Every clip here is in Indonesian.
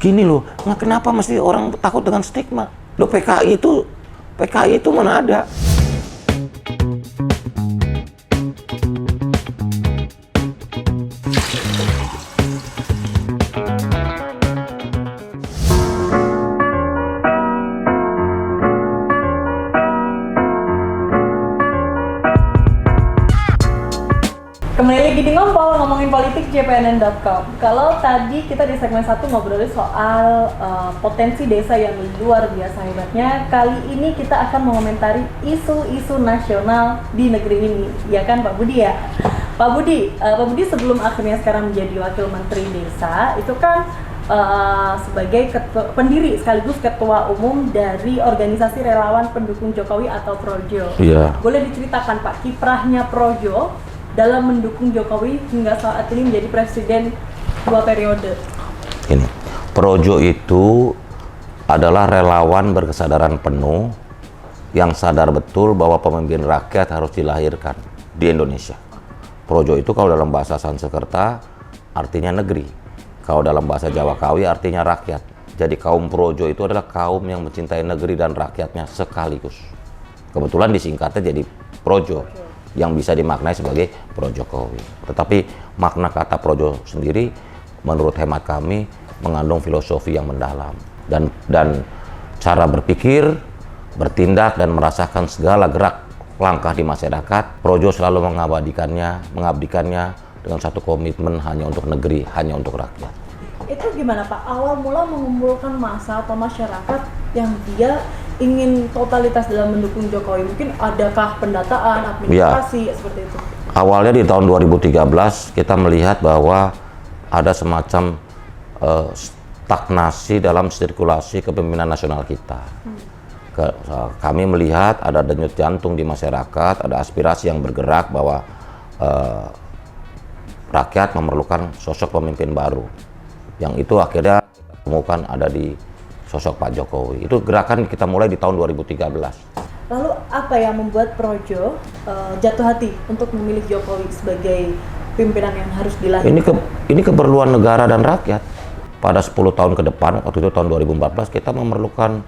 Gini loh, nggak kenapa mesti orang takut dengan stigma? Loh PKI itu mana ada? Kembali lagi di Ngompol, ngomongin politik JPNN.com. Kalau tadi kita di segmen 1 ngobrolin soal potensi desa yang luar biasa hebatnya, kali ini kita akan mengomentari isu-isu nasional di negeri ini, ya kan Pak Budi ya? Pak Budi sebelum akhirnya sekarang menjadi Wakil Menteri Desa, itu kan sebagai pendiri sekaligus ketua umum dari organisasi relawan pendukung Jokowi atau Projo. Iya. Boleh diceritakan Pak kiprahnya Projo dalam mendukung Jokowi hingga saat ini menjadi presiden 2 periode? Ini, Projo itu adalah relawan berkesadaran penuh yang sadar betul bahwa pemimpin rakyat harus dilahirkan di Indonesia. Projo itu kalau dalam bahasa Sanskerta artinya negeri, kalau dalam bahasa Jawa Kawi artinya rakyat. Jadi kaum Projo itu adalah kaum yang mencintai negeri dan rakyatnya sekaligus. Kebetulan disingkatnya jadi Projo, yang bisa dimaknai sebagai Pro Jokowi. Tetapi makna kata Projo sendiri menurut hemat kami mengandung filosofi yang mendalam dan cara berpikir, bertindak dan merasakan segala gerak langkah di masyarakat. Projo selalu mengabdikannya dengan satu komitmen hanya untuk negeri, hanya untuk rakyat. Itu gimana Pak? Awal mula mengumpulkan massa atau masyarakat yang dia ingin totalitas dalam mendukung Jokowi, mungkin adakah pendataan, administrasi, ya, seperti itu? Awalnya di tahun 2013 kita melihat bahwa ada semacam stagnasi dalam sirkulasi kepemimpinan nasional kita. Kami melihat ada denyut jantung di masyarakat, ada aspirasi yang bergerak bahwa rakyat memerlukan sosok pemimpin baru. Yang itu akhirnya kita temukan ada di sosok Pak Jokowi. Itu gerakan kita mulai di tahun 2013. Lalu apa yang membuat Projo jatuh hati untuk memilih Jokowi sebagai pimpinan yang harus dilahirkan? Ini keperluan negara dan rakyat. Pada 10 tahun ke depan, waktu itu tahun 2014, kita memerlukan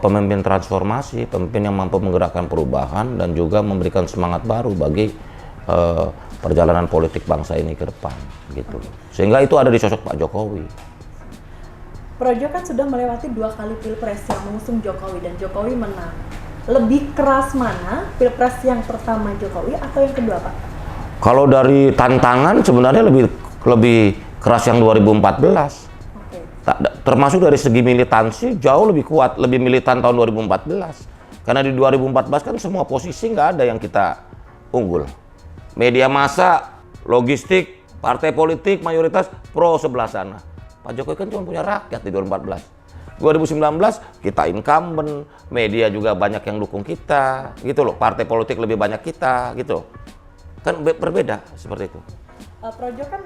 pemimpin transformasi, pemimpin yang mampu menggerakkan perubahan dan juga memberikan semangat baru bagi perjalanan politik bangsa ini ke depan, gitu. Sehingga itu ada di sosok Pak Jokowi. Projo kan sudah melewati 2 kali pilpres yang mengusung Jokowi dan Jokowi menang. Lebih keras mana, pilpres yang pertama Jokowi atau yang kedua Pak? Kalau dari tantangan sebenarnya lebih keras yang 2014. Okay. Termasuk dari segi militansi jauh lebih kuat, lebih militan tahun 2014. Karena di 2014 kan semua posisi nggak ada yang kita unggul. Media massa, logistik, partai politik mayoritas pro sebelah sana. Pak Jokowi kan cuma punya rakyat di 2014. 2019 kita incumbent, media juga banyak yang dukung kita, gitu loh. Partai politik lebih banyak kita, gitu. Kan berbeda seperti itu. Projo kan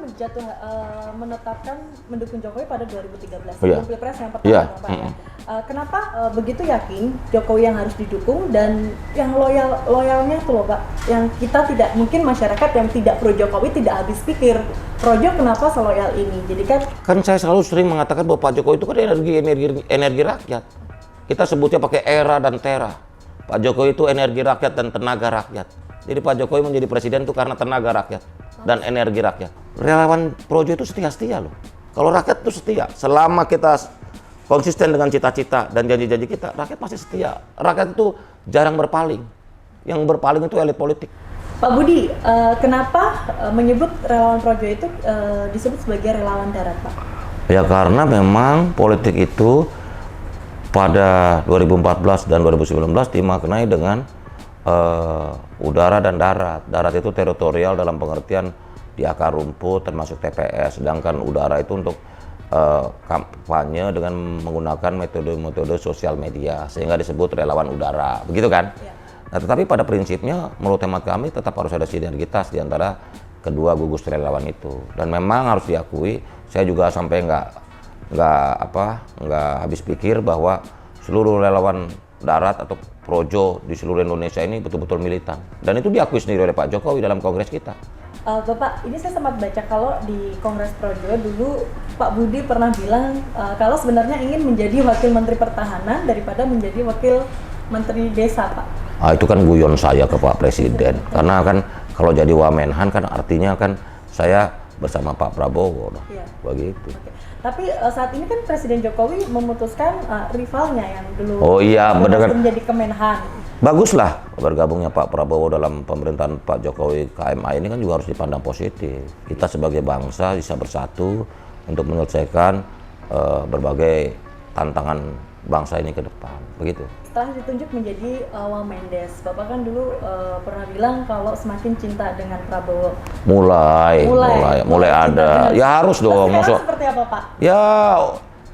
menetapkan mendukung Jokowi pada 2013, Iya. sebelum pilpres yang pertama, Pak. Kenapa begitu yakin Jokowi yang harus didukung dan yang loyalnya tuh loh Pak, yang kita tidak, mungkin masyarakat yang tidak pro Jokowi tidak habis pikir Projo kenapa seloyal ini? Jadi kan Saya selalu sering mengatakan bahwa Pak Jokowi itu kan energi rakyat. Kita sebutnya pakai era dan tera. Pak Jokowi itu energi rakyat dan tenaga rakyat. Jadi Pak Jokowi menjadi presiden itu karena tenaga rakyat dan energi rakyat. Relawan Projo itu setia-setia loh. Kalau rakyat itu setia, selama kita konsisten dengan cita-cita dan janji-janji kita, rakyat pasti setia. Rakyat itu jarang berpaling. Yang berpaling itu elit politik. Pak Budi, kenapa menyebut relawan Projo itu disebut sebagai relawan darat, Pak? Ya karena memang politik itu pada 2014 dan 2019 dimaknai dengan udara dan darat. Darat itu teritorial dalam pengertian di akar rumput termasuk TPS, sedangkan udara itu untuk kampanye dengan menggunakan metode-metode sosial media sehingga disebut relawan udara, begitu kan? Ya. Nah, tetapi pada prinsipnya menurut hemat kami tetap harus ada sinergitas di antara kedua gugus relawan itu. Dan memang harus diakui, saya juga sampai nggak habis pikir bahwa seluruh relawan darat atau Projo di seluruh Indonesia ini betul-betul militan. Dan itu diakui sendiri oleh Pak Jokowi dalam kongres kita. Bapak, ini saya sempat baca kalau di Kongres Projo dulu Pak Budi pernah bilang kalau sebenarnya ingin menjadi Wakil Menteri Pertahanan daripada menjadi Wakil Menteri Desa, Pak. Itu kan guyon saya ke Pak Presiden. Karena kan kalau jadi Wamenhan kan artinya kan saya bersama Pak Prabowo. Iya. Begitu. Oke. Tapi saat ini kan Presiden Jokowi memutuskan rivalnya yang dulu menjadi Kemenhan. Baguslah bergabungnya Pak Prabowo dalam pemerintahan Pak Jokowi. KMA ini kan juga harus dipandang positif. Kita sebagai bangsa bisa bersatu untuk menyelesaikan berbagai tantangan bangsa ini ke depan. Begitu. Setelah ditunjuk menjadi Wamendes, Bapak kan dulu pernah bilang kalau semakin cinta dengan Prabowo. Mulai ada. Ya harus dong. Sekarang seperti apa, Pak? Ya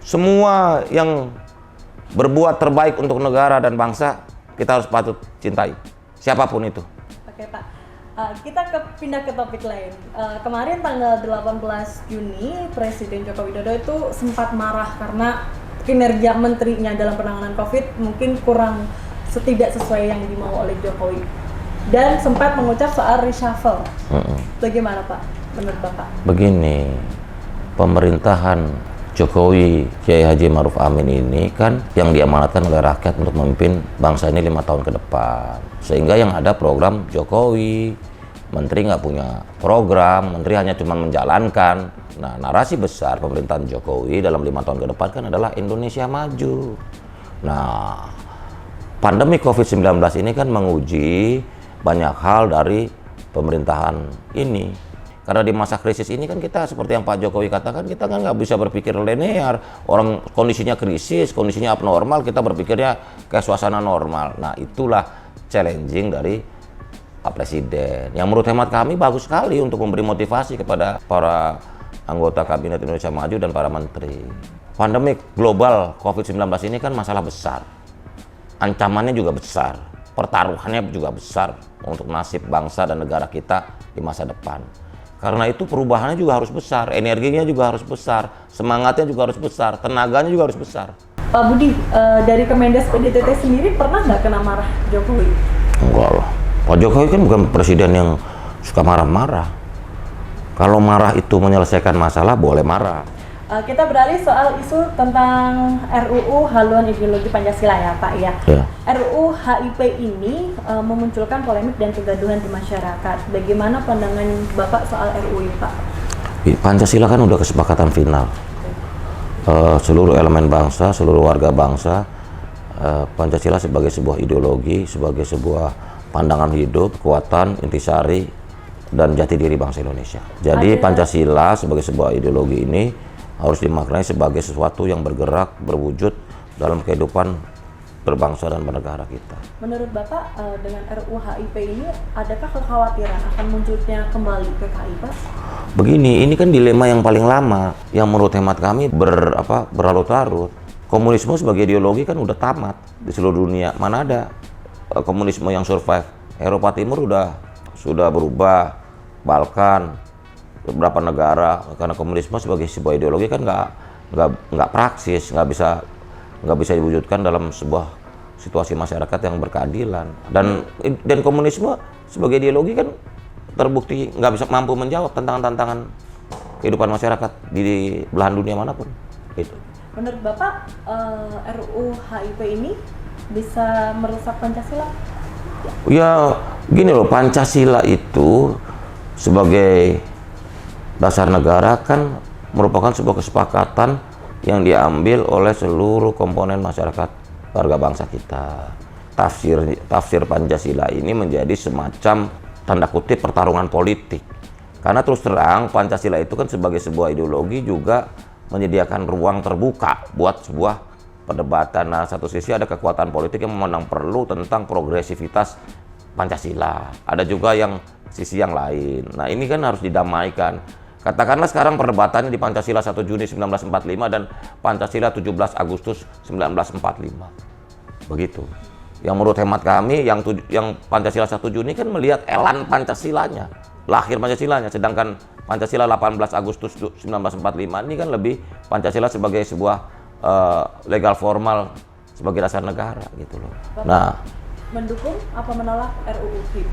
semua yang berbuat terbaik untuk negara dan bangsa kita harus patut cintai, siapapun itu. Oke, Pak. Kita pindah ke topik lain. Kemarin tanggal 18 Juni, Presiden Joko Widodo itu sempat marah karena kinerja menterinya dalam penanganan COVID mungkin kurang tidak sesuai yang dimau oleh Jokowi. Dan sempat mengucap soal reshuffle. Bagaimana, Pak, menurut Bapak? Begini, pemerintahan Jokowi Kiai Haji Ma'ruf Amin ini kan yang diamanatkan oleh rakyat untuk memimpin bangsa ini 5 tahun ke depan. Sehingga yang ada program Jokowi, menteri nggak punya program, menteri hanya cuma menjalankan. Nah, narasi besar pemerintahan Jokowi dalam 5 tahun ke depan kan adalah Indonesia maju. Nah, pandemi COVID-19 ini kan menguji banyak hal dari pemerintahan ini. Karena di masa krisis ini kan kita seperti yang Pak Jokowi katakan, kita kan nggak bisa berpikir linear. Orang kondisinya krisis, kondisinya abnormal, kita berpikirnya kayak suasana normal. Nah, itulah challenging dari Pak Presiden. Yang menurut hemat kami bagus sekali untuk memberi motivasi kepada para anggota Kabinet Indonesia Maju dan para menteri. Pandemi global COVID-19 ini kan masalah besar. Ancamannya juga besar. Pertaruhannya juga besar untuk nasib bangsa dan negara kita di masa depan. Karena itu perubahannya juga harus besar, energinya juga harus besar, semangatnya juga harus besar, tenaganya juga harus besar. Pak Budi, dari Kemendes PDTT sendiri pernah nggak kena marah Jokowi? Enggak lah, Pak Jokowi kan bukan presiden yang suka marah-marah. Kalau marah itu menyelesaikan masalah, boleh marah. Kita beralih soal isu tentang RUU Haluan Ideologi Pancasila ya, Pak ya. RUU HIP ini memunculkan polemik dan kegaduhan di masyarakat. Bagaimana pandangan Bapak soal RUU ini, Pak? Pancasila kan udah kesepakatan final. Seluruh elemen bangsa, seluruh warga bangsa, Pancasila sebagai sebuah ideologi, sebagai sebuah pandangan hidup, kekuatan, intisari, dan jati diri bangsa Indonesia. Jadi Pancasila sebagai sebuah ideologi ini harus dimaknai sebagai sesuatu yang bergerak, berwujud dalam kehidupan berbangsa dan bernegara kita. Menurut Bapak, dengan RUU HIP ini, adakah kekhawatiran akan munculnya kembali PKI, Pak? Begini, ini kan dilema yang paling lama, yang menurut hemat kami berlarut-larut. Komunisme sebagai ideologi kan udah tamat di seluruh dunia. Mana ada komunisme yang survive? Eropa Timur sudah berubah, Balkan, beberapa negara, karena komunisme sebagai sebuah ideologi kan nggak praksis, nggak bisa diwujudkan dalam sebuah situasi masyarakat yang berkeadilan. Dan komunisme sebagai ideologi kan terbukti nggak bisa mampu menjawab tantangan-tantangan kehidupan masyarakat di belahan dunia manapun. Gitu. Menurut Bapak, RUU HIP ini bisa merusak Pancasila? Ya, gini loh, Pancasila itu sebagai dasar negara kan merupakan sebuah kesepakatan yang diambil oleh seluruh komponen masyarakat warga bangsa kita. Tafsir Pancasila ini menjadi semacam tanda kutip pertarungan politik. Karena terus terang Pancasila itu kan sebagai sebuah ideologi juga menyediakan ruang terbuka buat sebuah perdebatan. Nah, satu sisi ada kekuatan politik yang memandang perlu tentang progresivitas Pancasila. Ada juga yang sisi yang lain. Nah, ini kan harus didamaikan. Katakanlah sekarang perdebatannya di Pancasila 1 Juni 1945 dan Pancasila 17 Agustus 1945. Begitu. Yang menurut hemat kami, yang Pancasila 1 Juni kan melihat elan Pancasilanya, lahir Pancasilanya, sedangkan Pancasila 18 Agustus 1945 ini kan lebih Pancasila sebagai sebuah legal formal sebagai dasar negara gitu loh. Bapak mendukung apa menolak RUU HIP?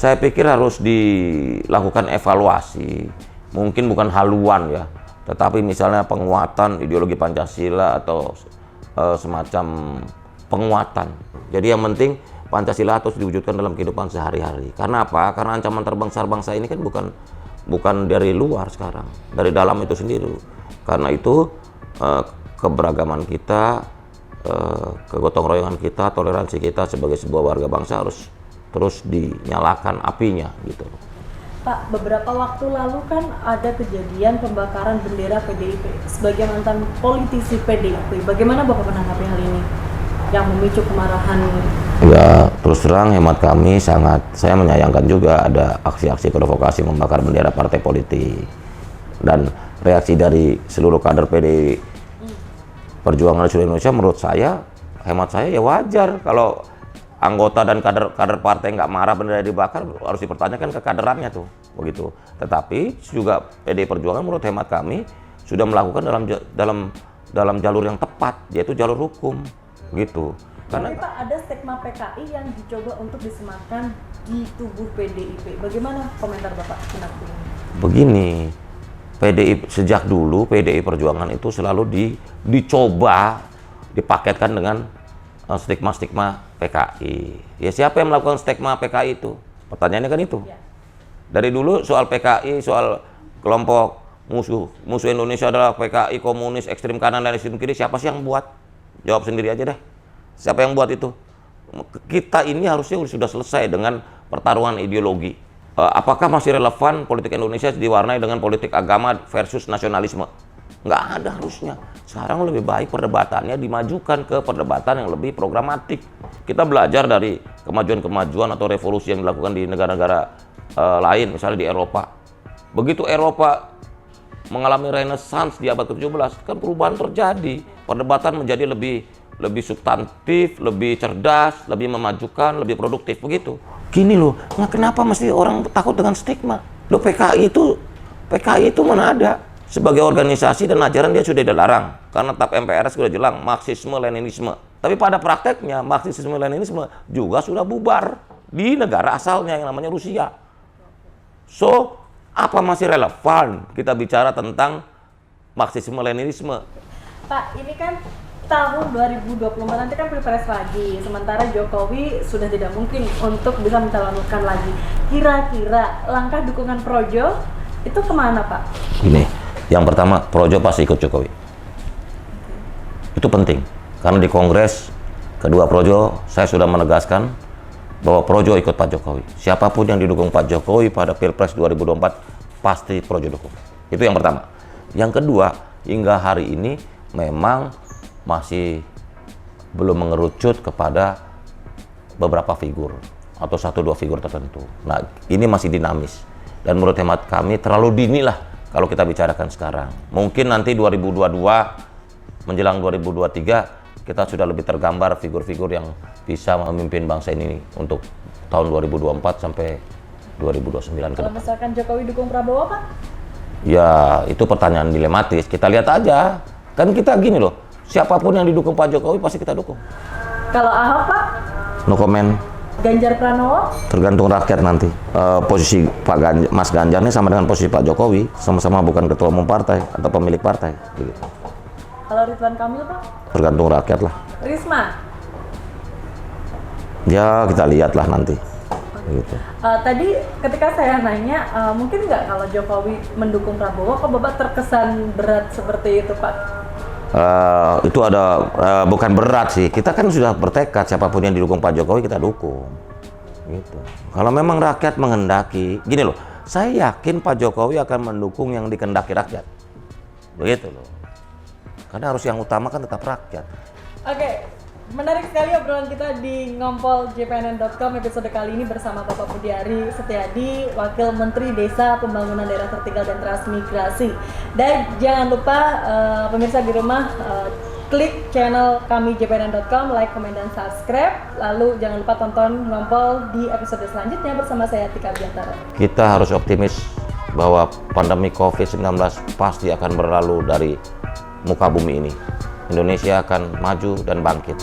Saya pikir harus dilakukan evaluasi, mungkin bukan haluan ya, tetapi misalnya penguatan ideologi Pancasila atau semacam penguatan. Jadi yang penting Pancasila harus diwujudkan dalam kehidupan sehari-hari. Karena apa? Karena ancaman terbesar bangsa ini kan bukan dari luar sekarang, dari dalam itu sendiri. Karena itu keberagaman kita, kegotong royongan kita, toleransi kita sebagai sebuah warga bangsa harus terus dinyalakan apinya gitu. Pak, beberapa waktu lalu kan ada kejadian pembakaran bendera PDIP. Sebagai mantan politisi PDIP, bagaimana Bapak menanggapi hal ini yang memicu kemarahan? Ya, terus terang hemat kami saya menyayangkan juga ada aksi-aksi provokasi membakar bendera partai politik. Dan reaksi dari seluruh kader PDI Perjuangan Seluruh Indonesia menurut saya, hemat saya ya wajar kalau anggota dan kader partai nggak marah bendera dibakar, harus dipertanyakan ke kaderannya tuh, begitu. Tetapi juga PDI Perjuangan menurut hemat kami sudah melakukan dalam jalur yang tepat, yaitu jalur hukum, gitu. Tapi Pak, ada stigma PKI yang dicoba untuk disematkan di tubuh PDIP. Bagaimana komentar Bapak tentang ini? Begini, sejak dulu PDI Perjuangan itu selalu dicoba dipaketkan dengan stigma PKI. Ya siapa yang melakukan stigma PKI itu? Pertanyaannya kan itu. Ya. Dari dulu soal PKI, soal kelompok musuh Indonesia adalah PKI, komunis, ekstrem kanan dan ekstrem kiri. Siapa sih yang buat? Jawab sendiri aja deh. Siapa yang buat itu? Kita ini harusnya sudah selesai dengan pertarungan ideologi. Apakah masih relevan politik Indonesia diwarnai dengan politik agama versus nasionalisme? Nggak ada harusnya. Sekarang lebih baik perdebatannya dimajukan ke perdebatan yang lebih programatik. Kita belajar dari kemajuan-kemajuan atau revolusi yang dilakukan di negara-negara lain, misalnya di Eropa. Begitu Eropa mengalami renaissance di abad ke-17, kan perubahan terjadi. Perdebatan menjadi lebih substantif, lebih cerdas, lebih memajukan, lebih produktif, begitu. Gini loh, kenapa mesti orang takut dengan stigma? Loh PKI itu mana ada? Sebagai organisasi dan ajaran dia sudah dilarang karena TAP MPRS sudah jelang Marxisme Leninisme. Tapi pada prakteknya Marxisme Leninisme juga sudah bubar di negara asalnya yang namanya Rusia. So, apa masih relevan kita bicara tentang Marxisme Leninisme? Pak, ini kan tahun 2024 nanti kan pilpres lagi, sementara Jokowi sudah tidak mungkin untuk bisa mencalonkan lagi. Kira-kira langkah dukungan Projo itu kemana Pak? Gini, yang pertama Projo pasti ikut Jokowi. Itu penting, karena di Kongres kedua Projo saya sudah menegaskan bahwa Projo ikut Pak Jokowi. Siapapun yang didukung Pak Jokowi pada pilpres 2024 pasti Projo dukung. Itu yang pertama. Yang kedua, hingga hari ini memang masih belum mengerucut kepada beberapa figur atau 1-2 figur tertentu. Nah, ini masih dinamis dan menurut hemat kami terlalu dini lah kalau kita bicarakan sekarang. Mungkin nanti 2022 menjelang 2023 kita sudah lebih tergambar figur-figur yang bisa memimpin bangsa ini untuk tahun 2024 sampai 2029 ke depan. Kalau misalkan Jokowi dukung Prabowo Pak? Ya, itu pertanyaan dilematis. Kita lihat aja. Kan kita gini loh, siapapun yang didukung Pak Jokowi pasti kita dukung. Kalau Ahok Pak? No comment. Ganjar Pranowo? Tergantung rakyat nanti. Posisi Mas Ganjar ini sama dengan posisi Pak Jokowi, sama-sama bukan ketua umum partai atau pemilik partai. Begitu. Kalau Ridwan Kamil Pak? Tergantung rakyat lah. Risma? Ya kita lihatlah nanti. Gitu. Tadi ketika saya nanya, mungkin nggak kalau Jokowi mendukung Prabowo, kok Bapak terkesan berat seperti itu Pak? Itu ada bukan berat sih, kita kan sudah bertekad siapapun yang didukung Pak Jokowi kita dukung gitu. Kalau memang rakyat menghendaki, gini loh, saya yakin Pak Jokowi akan mendukung yang dikehendaki rakyat, begitu loh, karena harus yang utama kan tetap rakyat. Oke, menarik sekali obrolan kita di ngompol.jpnn.com episode kali ini bersama Bapak Budiari Setiadi, Wakil Menteri Desa Pembangunan Daerah Tertinggal dan Transmigrasi. Dan jangan lupa pemirsa di rumah klik channel kami jpnn.com, like, komen, dan subscribe. Lalu jangan lupa tonton Ngompol di episode selanjutnya bersama saya Tika Biantara. Kita harus optimis bahwa pandemi COVID-19 pasti akan berlalu dari muka bumi ini. Indonesia akan maju dan bangkit.